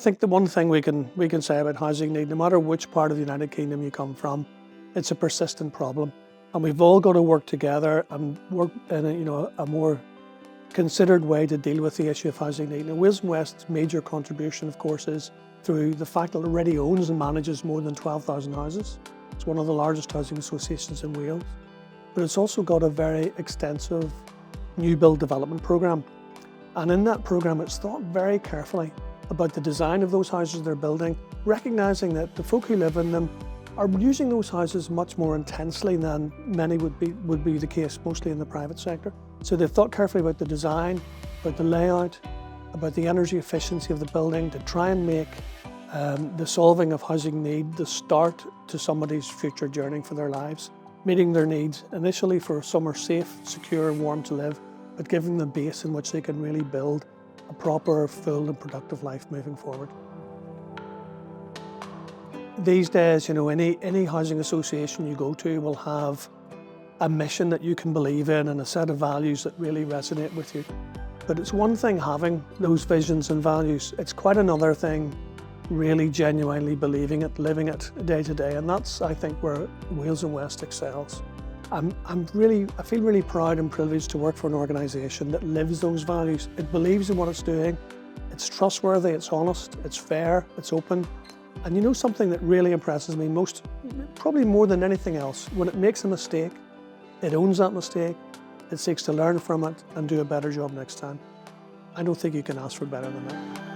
think the one thing we can say about housing need, no matter which part of the United Kingdom you come from, it's a persistent problem, and we've all got to work together and work in a more considered way to deal with the issue of housing need. Now, Wales and West's major contribution, of course, is through the fact that it already owns and manages more than 12,000 houses. It's one of the largest housing associations in Wales, but it's also got a very extensive new build development programme. And in that programme, it's thought very carefully about the design of those houses they're building, recognising that the folk who live in them are using those houses much more intensely than many would be the case, mostly in the private sector. So they've thought carefully about the design, about the layout, about the energy efficiency of the building to try and make the solving of housing need the start to somebody's future journey for their lives, meeting their needs initially for somewhere safe, secure and warm to live, but giving them a base in which they can really build a proper, full and productive life moving forward. These days, any housing association you go to will have a mission that you can believe in and a set of values that really resonate with you. But it's one thing having those visions and values, it's quite another thing really genuinely believing it, living it day to day, and that's, I think, where Wales and West excels. I feel really proud and privileged to work for an organisation that lives those values. It believes in what it's doing, it's trustworthy, it's honest, it's fair, it's open. And something that really impresses me most, probably more than anything else, when it makes a mistake, it owns that mistake, it seeks to learn from it and do a better job next time. I don't think you can ask for better than that.